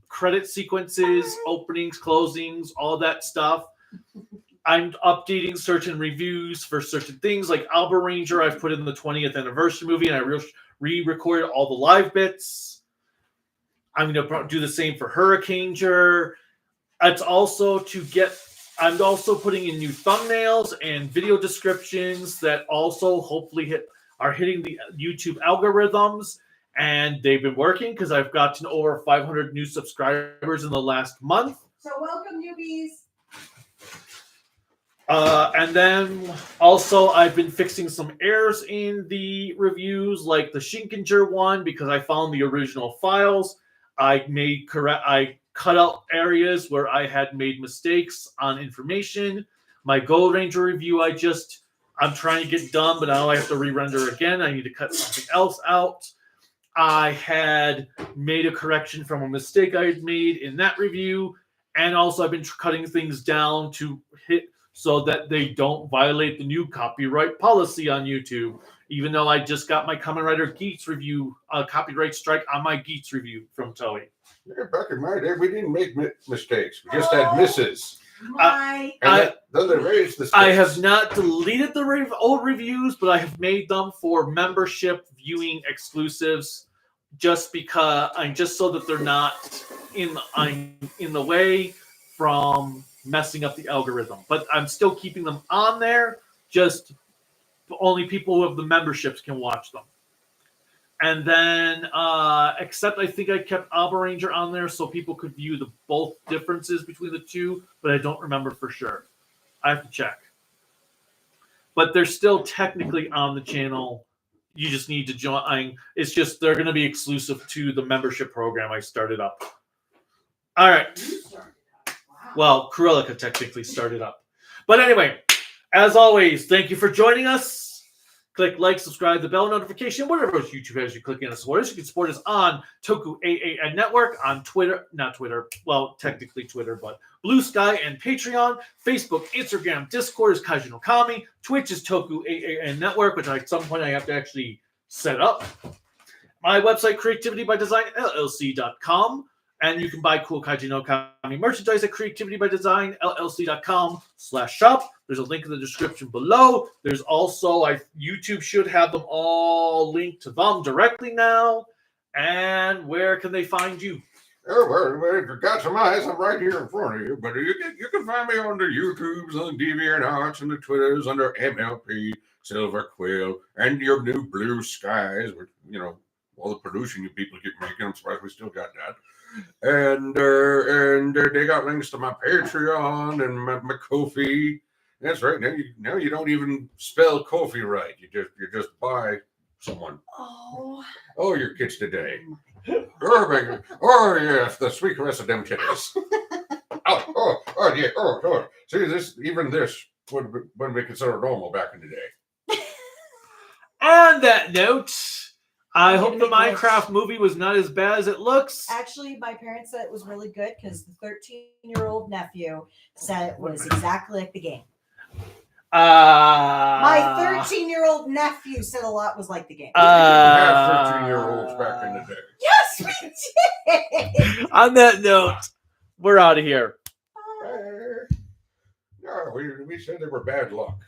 credit sequences, openings, closings, all that stuff. I'm updating certain reviews for certain things, like Alba Ranger, I've put in the 20th anniversary movie, and I re-recorded all the live bits. I'm going to do the same for Hurricaneger. It's also I'm also putting in new thumbnails and video descriptions that also hopefully are hitting the YouTube algorithms. And they've been working because I've gotten over 500 new subscribers in the last month. So welcome, newbies. And then also I've been fixing some errors in the reviews, like the Shinkinger one, because I found the original files. I cut out areas where I had made mistakes on information. My Gold Ranger review, I'm trying to get done, but now I have to re-render again. I need to cut something else out. I had made a correction from a mistake I had made in that review. And also I've been cutting things down to hit so that they don't violate the new copyright policy on YouTube. Even though I just got my Kamen Rider Geeks review, copyright strike on my Geeks review from Toei. Yeah, back in my day, we didn't make mistakes. We just had misses. My And then they raised the stakes. I have not deleted the old reviews, but I have made them for membership viewing exclusives, just so that they're not in the way from messing up the algorithm. But I'm still keeping them on there. Just only people who have the memberships can watch them. And then, except I think I kept Alba Ranger on there so people could view both differences between the two, but I don't remember for sure. I have to check. But they're still technically on the channel. You just need to join. It's just they're going to be exclusive to the membership program I started up. All right. You started it. Wow. Well, Cruelica technically started up. But anyway, as always, thank you for joining us. Click like, subscribe, the bell notification, whatever those YouTube has you click in to support us. You can support us on Toku Network, on Twitter, not Twitter, well, technically Twitter, but Bluesky and Patreon, Facebook, Instagram, Discord is Kaiju no Kami, Twitch is Toku Network, which at some point I have to actually set up. My website, creativitybydesignllc.com. And you can buy cool Kaiju no Kami merchandise at creativitybydesignllc.com/shop. There's a link in the description below. There's also, YouTube should have them all linked to them directly now. And where can they find you? Oh, well, if you've got some eyes, I'm right here in front of you. But you can find me on the YouTubes, on the DeviantArts, and the Twitters under MLP, Silver Quill, and your new Blue Skies, which, all the producing you people keep making. I'm surprised we still got that. And they got links to my Patreon and my Ko-fi. That's right. Now you don't even spell Ko-fi right. You just buy someone. Oh, your kids today. Oh yes, the sweet caress of them titties. oh yeah. Oh. See, this wouldn't be considered normal back in the day. On that note, I I'm hope gonna the make Minecraft movie was not as bad as it looks. actually, my parents said it was really good because the 13-year-old nephew said it was exactly like the game. My 13-year-old nephew said a lot was like the game. We had 13-year-olds back in the day. Yes, we did. On that note, we're out of here. No, we said they were bad luck.